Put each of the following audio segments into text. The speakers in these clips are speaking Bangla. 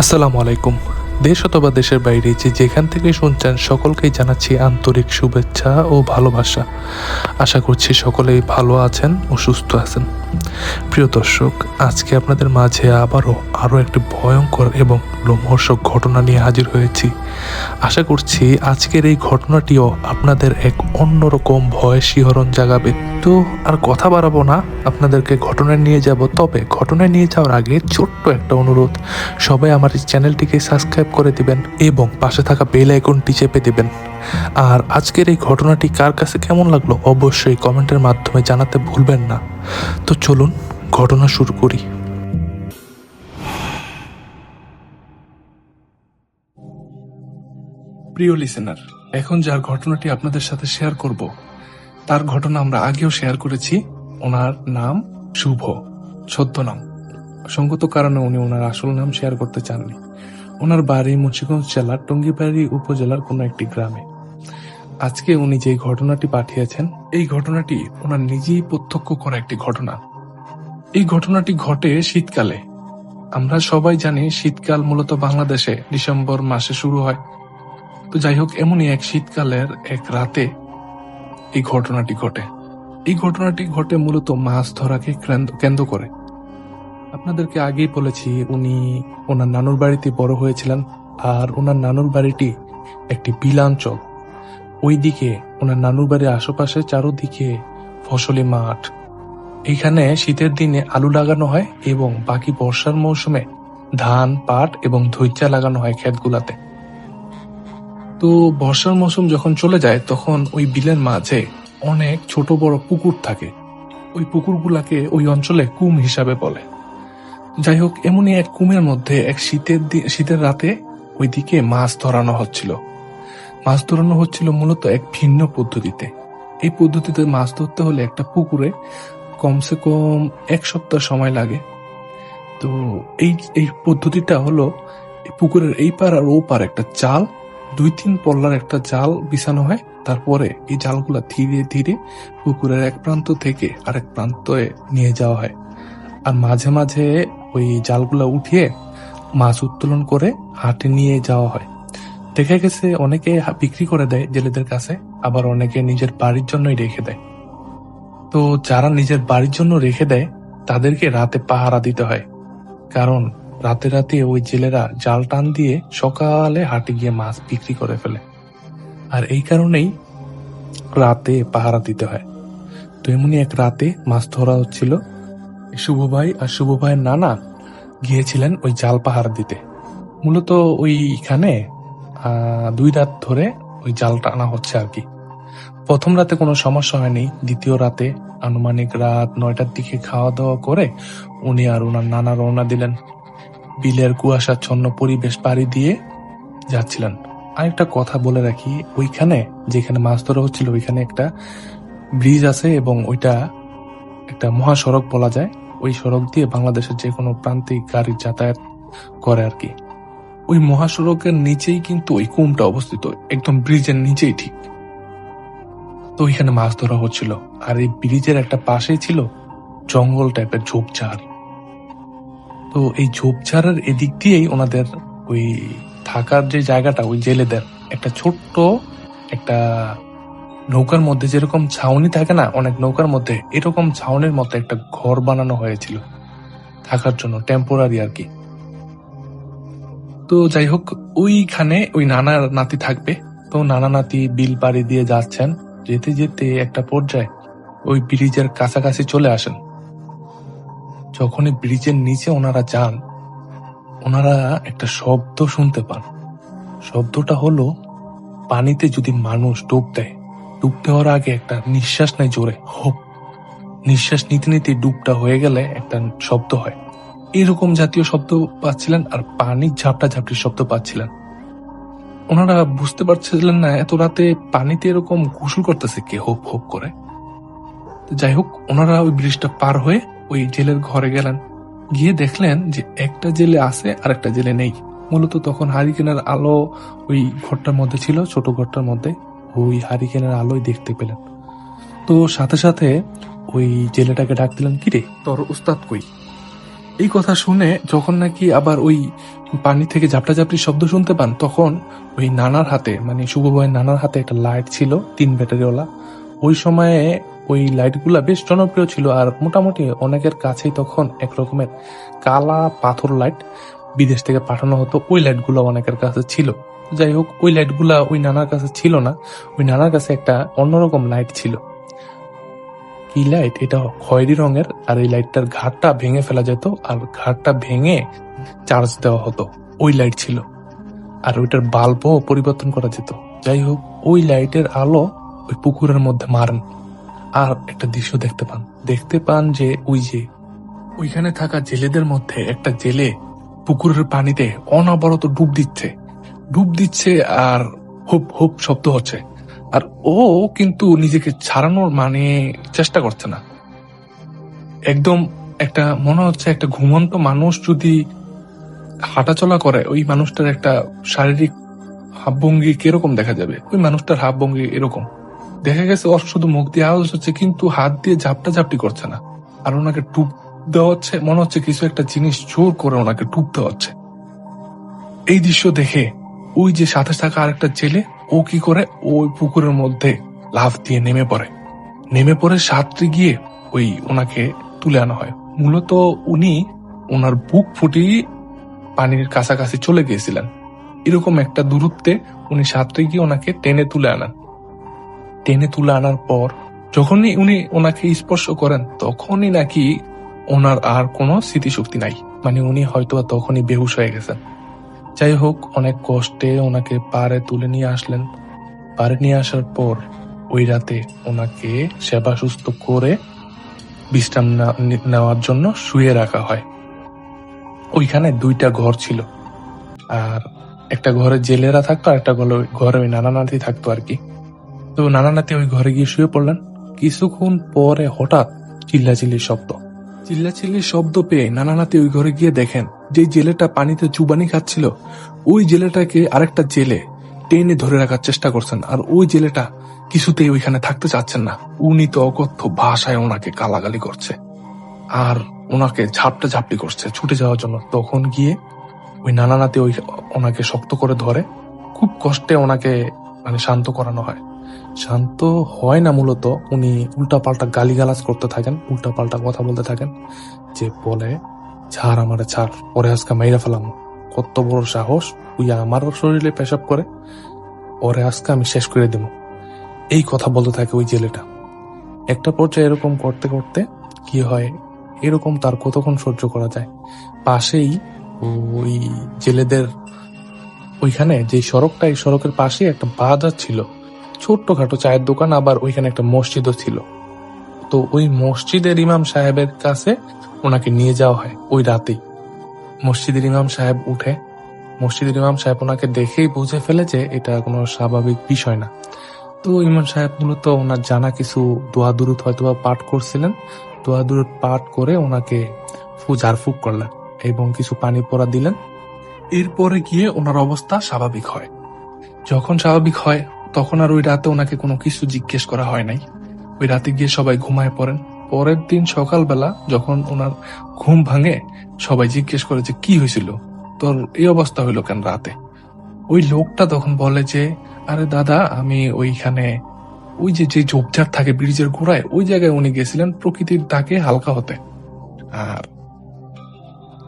আসসালামু আলাইকুম। দেশ অথবা দেশের বাইরে যেখান থেকে শুনছেন সকলকেই জানাচ্ছি আন্তরিক শুভেচ্ছা ও ভালোবাসা। আশা করছি সকলেই ভালো আছেন ও সুস্থ আছেন। প্রিয় দর্শক, আজকে আপনাদের মাঝে আরও একটি ভয়ঙ্কর এবং লোমহর্ষক ঘটনা নিয়ে হাজির হয়েছি। আশা করছি আজকের এই ঘটনাটিও আপনাদের এক অন্যরকম ভয় শিহরণ জাগাবে। তো আর কথা বাড়াবো না, আপনাদেরকে ঘটনায় নিয়ে যাব। তবে ঘটনায় নিয়ে যাওয়ার আগে ছোট্ট একটা অনুরোধ, সবাই আমার এই চ্যানেলটিকে সাবস্ক্রাইব করে দিবেন এবং পাশে থাকা বেল আইকনটি চেপে দিবেন। আর আজকের এই ঘটনাটি কার কাছে কেমন লাগলো অবশ্যই কমেন্টের মাধ্যমে জানাতে ভুলবেন না। তো চলুন ঘটনা শুরু করি। প্রিয় লিসেনার, এখন যার ঘটনাটি আপনাদের সাথে শেয়ার করব তার ঘটনা আমরা আগেও শেয়ার করেছি। ওনার নাম শুভ, ছদ্মনাম। সঙ্গত কারণে উনি ওনার আসল নাম শেয়ার করতে চাননি। ওনার বাড়ি মুন্সিগঞ্জ জেলার টঙ্গিবাড়ি উপজেলার কোনো একটি গ্রামে। আজকে উনি যে ঘটনাটি পাঠিয়েছেন, এই ঘটনাটি ওনার নিজেই প্রত্যক্ষ করা একটি ঘটনা। এই ঘটনাটি ঘটে শীতকালে। আমরা সবাই জানি শীতকাল মূলত বাংলাদেশে ডিসেম্বর মাসে শুরু হয়। তো যাই হোক, এমনই এক শীতকালের এক রাতে এই ঘটনাটি ঘটে। এই ঘটনাটি ঘটে মূলত মাছ ধরাকে কেন্দ্র করে। আপনাদেরকে আগেই বলেছি উনি ওনার নানুর বাড়িতে বড় হয়েছিলেন। আর ওনার নানুর বাড়িটি একটি বিলাঞ্চল। ওইদিকে ওনার নানুর বাড়ির আশেপাশে চারোদিকে ফসলি মাঠ। এইখানে শীতের দিনে আলু লাগানো হয় এবং বাকি বর্ষার মৌসুমে ধান, পাট এবং ধৈর্যা লাগানো হয় ক্ষেতগুলাতে। তো বর্ষার মৌসুম যখন চলে যায় তখন ওই বিলের মাঝে অনেক ছোট বড় পুকুর থাকে। ওই পুকুরগুলাকে ওই অঞ্চলে কুম হিসাবে বলে। যাই হোক, এমনই এক কুমের মধ্যে এক শীতের রাতে ওইদিকে মাছ ধরানো হচ্ছিল। মাছ ধরানো হচ্ছিল মূলত এক ভিন্ন পদ্ধতিতে। এই পদ্ধতিতে মাছ ধরতে হলে একটা পুকুরে কমসে কম 1 সপ্তাহ সময় লাগে। তো এই পদ্ধতিটা হলো পুকুরের এই পার আর ও পার একটা জাল, 2-3 পল্লার একটা জাল বিছানো হয়। তারপরে এই জালগুলা ধীরে ধীরে পুকুরের এক প্রান্ত থেকে আরেক প্রান্তে নিয়ে যাওয়া হয়। আর মাঝে মাঝে ওই জালগুলা উঠিয়ে মাছ উত্তোলন করে হাটে নিয়ে যাওয়া হয়। দেখা গেছে অনেকে বিক্রি করে দেয় জেলেদের কাছে, আবার অনেকে নিজের বাড়ির জন্যই রেখে দেয়। তো যারা নিজের বাড়ির জন্য রেখে দেয় তাদেরকে রাতে পাহারা দিতে হয়, কারণ রাতে রাতে ওই জেলেরা জাল টান দিয়ে সকালে হাটে গিয়ে মাছ বিক্রি করে ফেলে। আর এই কারণেই রাতে পাহারা দিতে হয়। তো এমনি এক রাতে মাছ ধরা হচ্ছিল। শুভ ভাই আর শুভ ভাইয়ের নানা গিয়েছিলেন ওই জাল পাহারা দিতে। মূলত ওইখানে 2 রাত ধরে ওই জাল টানা হচ্ছে আর কি। প্রথম রাতে কোনো সমস্যা হয়নি। দ্বিতীয় রাতে আনুমানিক রাত 9টার দিকে খাওয়া দাওয়া করে উনি আর ওনার নানা রওনা দিলেন। বিলের কুয়াশাচ্ছন্ন পরিবেশ পাড়ি দিয়ে যাচ্ছিলেন। আরেকটা কথা বলে রাখি, ওইখানে যেখানে মাছ ধরা হচ্ছিল ওইখানে একটা ব্রিজ আছে এবং ওইটা একটা মহাসড়ক বলা যায়। ওই সড়ক দিয়ে বাংলাদেশের যে কোনো প্রান্তিক গাড়ি যাতায়াত করে আর কি। ওই মহাসড়কের নিচেই কিন্তু ওই কুমটা অবস্থিত, একদম ব্রিজের নিচেই ঠিক। তো ওইখানে মাছ ধরা হচ্ছিল। আর এই ব্রিজের একটা পাশেই ছিল জঙ্গল টাইপের ঝোপঝাড়। তো এই ঝোপঝাড়ের এদিক দিয়েই ওনাদের ওই থাকার যে জায়গাটা, ওই জেলেদের একটা ছোট্ট একটা নৌকার মধ্যে যেরকম ছাউনি থাকে না অনেক নৌকার মধ্যে, এরকম ছাউনির মতো একটা ঘর বানানো হয়েছিল থাকার জন্য, টেম্পোরারি আর কি। তো যাই হোক, ওইখানে ওই নানা নাতি থাকবে। তো নানা নাতি বিল পাড়ি দিয়ে যাচ্ছেন। যেতে যেতে একটা পর্যায়ে ওই ব্রিজের কাছাকাছি চলে আসেন। যখনই ব্রিজের নিচে ওনারা যান, ওনারা একটা শব্দ শুনতে পান। শব্দটা হলো পানিতে যদি মানুষ ডুব দেয়, ডুব দেওয়ার আগে একটা নিঃশ্বাস নেয় জোরে, হোপ। নিঃশ্বাস নিতে নিতে ডুবটা হয়ে গেলে একটা শব্দ হয়, এরকম জাতীয় শব্দ পাচ্ছিলেন। আর পানির ঝাপটা ঝাপটির শব্দ পাচ্ছিলেন। ওনারা বুঝতে পারছিলেন না এত রাতে পানিতে এরকম গোসল করতেছে কে, হোপ হোপ করে। যাই হোক, ওনারা ওই ব্রিজটা পার হয়ে ওই জেলের ঘরে গেলেন। গিয়ে দেখলেন যে একটা জেলে আছে আর একটা জেলে নেই। মূলত তখন হারিকেনের আলো ওই ঘরটার মধ্যে ছিল, ছোট ঘরটার মধ্যে। ওই হারিকেনের আলোই দেখতে পেলেন। তো সাথে সাথে ওই জেলেটাকে ডাক দিলেন, কিরে তোর উস্তাদ কই? এই কথা শুনে যখন নাকি আবার ওই পানি থেকে ঝাপটাঝাপটি শব্দ শুনতে পান, তখন ওই নানার হাতে, মানে শুভ ভাইয়ের নানার হাতে একটা লাইট ছিল 3 ব্যাটারিওয়ালা। ওই সময়ে ওই লাইটগুলা বেশ জনপ্রিয় ছিল, আর মোটামুটি অনেকের কাছেই তখন এক রকমের কালা পাথর লাইট বিদেশ থেকে পাঠানো হতো। ওই লাইটগুলো অনেকের কাছে ছিল। যাই হোক, ওই লাইটগুলা ওই নানার কাছে ছিল না। ওই নানার কাছে একটা অন্যরকম লাইট ছিল। কি লাইট? এটা খয়েরি রঙের, আর এই লাইটটার ঘাটটা ভেঙে ফেলা যেত, আর ঘাটটা ভেঙে চার্জ দেওয়া হতো। ওই লাইট ছিল, আর ওইটার বাল্বও পরিবর্তন করা যেত। যাই হোক, ওই লাইটের আলো ওই পুকুরের মধ্যে মারেন, আর একটা দৃশ্য দেখতে পান যে ওইখানে থাকা জেলেদের মধ্যে একটা জেলে পুকুরের পানিতে অনবরত ডুব দিচ্ছে আর হুপ হুপ শব্দ হচ্ছে, আর ও কিন্তু নিজেকে ছাড়ানোর চেষ্টা করছে না। একদম একটা মনে হচ্ছে একটা ঘুমন্ত মানুষ যদি হাঁটাচলা করে, ওই মানুষটার একটা শারীরিক ভাবভঙ্গি কিরকম দেখা যাবে, ওই মানুষটার ভাবভঙ্গি এরকম দেখা গেছে। ওর শুধু মুখ দিয়ে আওয়াজ হচ্ছে, কিন্তু হাত দিয়ে ঝাপটি করছে না। আর ওনাকে ডুব দেওয়া হচ্ছে, মনে হচ্ছে কিছু একটা জিনিস জোর করে ওনাকে ডুব দেওয়া হচ্ছে। এই দৃশ্য দেখে ওই যে সাথে থাকা আরেকটা ছেলে, ও কি করে, ওই পুকুরের মধ্যে লাফ দিয়ে নেমে পড়ে সাঁতরে গিয়ে ওনাকে তুলে আনা হয়। মূলত উনি ওনার বুক ফুটিয়ে পানির কাছাকাছি চলে গিয়েছিলেন। এরকম একটা দূরত্বে উনি সাঁতরে গিয়ে ওনাকে টেনে তুলে আনার পর যখনই উনি ওনাকে স্পর্শ করেন, তখনই নাকি ওনার আর কোনো স্মৃতিশক্তি নাই, মানে উনি হয়তো তখনই বেহুশ হয়ে গেছেন। যাই হোক, অনেক কষ্টে ওনাকে পাড়ে তুলে নিয়ে আসলেন। পাড়ে নিয়ে আসার পর ওই রাতে ওনাকে সেবা সুস্থ করে বিশ্রাম নেওয়ার জন্য শুয়ে রাখা হয়। ওইখানে 2টা ঘর ছিল, আর একটা ঘরে জেলেরা থাকতো, আর একটা ঘরে ওই নানা নাতি থাকতো আর কি। তো নানা নাতি ওই ঘরে গিয়ে শুয়ে পড়লেন। কিছুক্ষণ পরে হঠাৎ চিল্লাচিল্লির শব্দ পেয়ে নানা নাতি ওই ঘরে গিয়ে দেখেন যে জেলেটা পানিতে চুবানি খাচ্ছিল, ওই জেলেটাকে আরেকটা জেলে টেনে ধরে রাখার চেষ্টা করছেন, আর ওই জেলেটা কিছুতেই ওইখানে থাকতে চাচ্ছেন না। উনি তো অকথ্য ভাষায় ওনাকে গালাগালি করছে, আর ওনাকে ঝাপটি করছে ছুটে যাওয়ার জন্য। তখন গিয়ে ওই নানা নাতি ওনাকে শক্ত করে ধরে, খুব কষ্টে ওনাকে শান্ত করানো হয়। শান্ত হয় না, মূলত উনি উল্টাপাল্টা গালিগালাজ করতে থাকেন, উল্টাপাল্টা কথা বলতে থাকেন, যে বলে, ছাড় আমারে ছাড়, পরে আজকে মাইরা ফেলাম, কত বড় সাহস, তুই আমার শরীরে পেশাব করে, পরে আজকে আমি শেষ করে দেব। এই কথা বলতে থাকে ওই জেলেটা। একটা পর্যায়ে এরকম করতে করতে কি হয়, এরকম তার কতক্ষণ সহ্য করা যায়। পাশেই ওই জেলেদের ওইখানে যে সড়কটা, এই সড়কের পাশে একটা বাজার ছিল, ছোট্টখাটো চায়ের দোকান, আবার ওইখানে একটা মসজিদও ছিল। তো ওই মসজিদের ইমাম সাহেবের কাছে ওনাকে নিয়ে যাওয়া হয় ওই রাতেই। মসজিদের ইমাম সাহেব ওনাকে দেখেই বুঝে ফেলে যে এটা কোনো স্বাভাবিক বিষয় না। তো ইমাম সাহেব মূলত ওনার জানা কিছু দোয়া দুরুদ হয়তো পাঠ করছিলেন। দোয়া দুরুদ পাঠ করে ওনাকে ঝাড়ফুঁক করলেন এবং কিছু পানি পড়া দিলেন। এরপরে গিয়ে ওনার অবস্থা স্বাভাবিক হয়। যখন স্বাভাবিক হয়, তখন আর ওই রাতে ওনাকে কোনো কিছু জিজ্ঞেস করা হয় নাই। ওই রাতে গিয়ে সবাই ঘুমায় পড়েন। পরের দিন সকালবেলা যখন ওনার ঘুম ভাঙে, সবাই জিজ্ঞেস করে যে কি হয়েছিল, তোর এই অবস্থা হইলো কেন রাতে? ওই লোকটা তখন বলে যে, আরে দাদা, আমি ওইখানে ওই যে ঝোপঝাড় থাকে ব্রিজের গোড়ায়, ওই জায়গায় উনি গেছিলেন প্রকৃতির ডাকে হালকা হতে। আর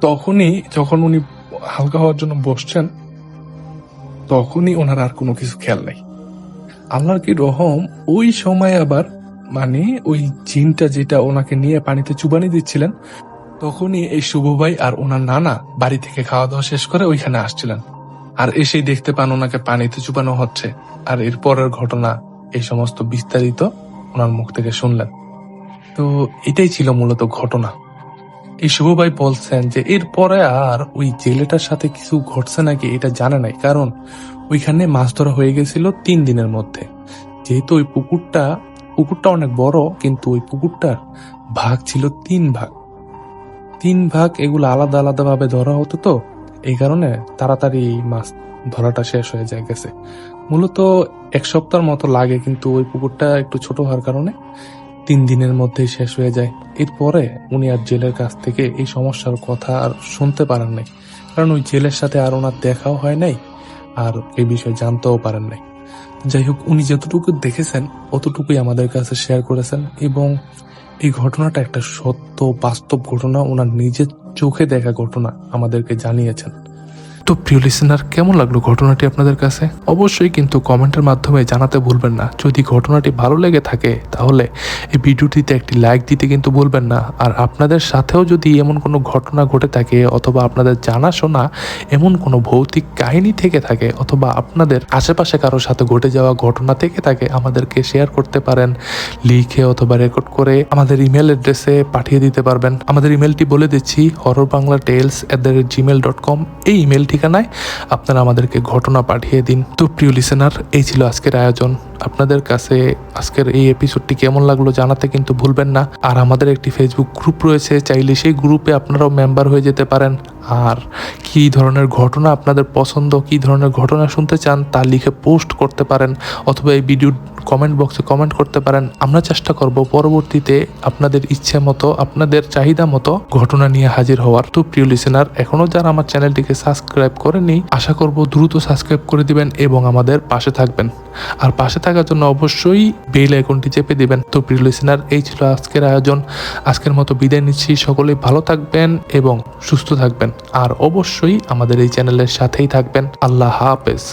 তখনই যখন উনি হালকা হওয়ার জন্য বসছেন, তখনই ওনার আর কোনো কিছু খেয়াল নাই। আল্লাহর কি রহম, ওই সময় আবার ওই জিনটা যেটা ওনাকে নিয়ে পানিতে চুবানি দিচ্ছিলেন, তখনই এই শুভ ভাই আর ওনার নানা বাড়ি থেকে খাওয়া দাওয়া শেষ করে ওইখানে আসছিলেন, আর এসেই দেখতে পান ওনাকে পানিতে চুবানো হচ্ছে। আর এরপরের ঘটনা এই সমস্ত বিস্তারিত ওনার মুখ থেকে শুনলেন। তো এটাই ছিল মূলত ঘটনা। এই শুভ ভাই বলছেন যে এরপরে আর ওই জেলেটার সাথে কিছু ঘটছে নাকি এটা জানে নাই, কারণ ওইখানে মাছ ধরা হয়ে গেছিল 3 দিনের মধ্যে। যেহেতু ওই পুকুরটা অনেক বড়, কিন্তু ওই পুকুরটার ভাগ ছিল 3 ভাগ, এগুলো আলাদা আলাদা ভাবে ধরা হতো। তো এই কারণে তাড়াতাড়ি মাছ ধরাটা শেষ হয়ে যায় গেছে। মূলত 1 সপ্তাহের মতো লাগে, কিন্তু ওই পুকুরটা একটু ছোট হওয়ার কারণে 3 দিনের মধ্যেই শেষ হয়ে যায়। এরপরে উনি আর জেলের কাছ থেকে এই সমস্যার কথা আর শুনতে পারেন নাই, কারণ ওই জেলের সাথে আর ওনার দেখাও হয় নাই, আর এই বিষয়ে জানতেও পারেন নাই। যাই হোক, উনি যতটুকু দেখেছেন অতটুকুই আমাদের কাছে শেয়ার করেছেন, এবং এই ঘটনাটা একটা সত্য বাস্তব ঘটনা, ওনার নিজের চোখে দেখা ঘটনা আমাদেরকে জানিয়েছেন। তো প্রিয় লিসেনার, কেমন লাগলো ঘটনাটি আপনাদের কাছে? অবশ্যই কিন্তু কমেন্টের মাধ্যমে জানাতে ভুলবেন না। যদি ঘটনাটি ভালো লেগে থাকে তাহলে এই ভিডিওটিতে একটি লাইক দিতে কিন্তু ভুলবেন না। আর আপনাদের সাথেও যদি এমন কোনো ঘটনা ঘটে থাকে, অথবা আপনাদের জানাশোনা এমন কোনো ভৌতিক কাহিনী থেকে থাকে, অথবা আপনাদের আশেপাশে কারোর সাথে ঘটে যাওয়া ঘটনা থেকে থাকে, আমাদেরকে শেয়ার করতে পারেন লিখে অথবা রেকর্ড করে আমাদের ইমেল অ্যাড্রেসে পাঠিয়ে দিতে পারবেন। আমাদের ইমেলটি বলে দিচ্ছি, horrorbanglatales@gmail.com। এই ইমেল ঠিকানায় আপনারা আমাদেরকে ঘটনা পাঠিয়ে দিন। তো প্রিয় লিসেনার, এই ছিল আজকের আয়োজন। আপনাদের কাছে আজকের এই এপিসোডটি কেমন লাগলো জানাতে কিন্তু ভুলবেন না। আর আমাদের একটি ফেসবুক গ্রুপ রয়েছে, চাইলে সেই গ্রুপে আপনারাও মেম্বার হয়ে যেতে পারেন। আর কি ধরনের ঘটনা আপনাদের পছন্দ, কি ধরনের ঘটনা শুনতে চান তা লিখে পোস্ট করতে পারেন, অথবা এই ভিডিওর কমেন্ট বক্সে কমেন্ট করতে পারেন। আমরা চেষ্টা করব পরবর্তীতে আপনাদের ইচ্ছে মতো, আপনাদের চাহিদা মতো ঘটনা নিয়ে হাজির হওয়ার। তো প্রিয় লিসেনার, এখনো যারা আমার চ্যানেলটিকে সাবস্ক্রাইব করেনি, আশা করব দ্রুত সাবস্ক্রাইব করে দিবেন এবং আমাদের পাশে থাকবেন। আর পাশে থাকার জন্য অবশ্যই বেল আইকনটি চেপে দিবেন। তো প্রিয় লিসেনার, এই ছিল আজকের আয়োজন। আজকের মতো বিদায় নিচ্ছি। সকলেই ভালো থাকবেন এবং সুস্থ থাকবেন, আর অবশ্যই আমাদের এই চ্যানেলের সাথেই থাকবেন। আল্লাহ হাফেজ।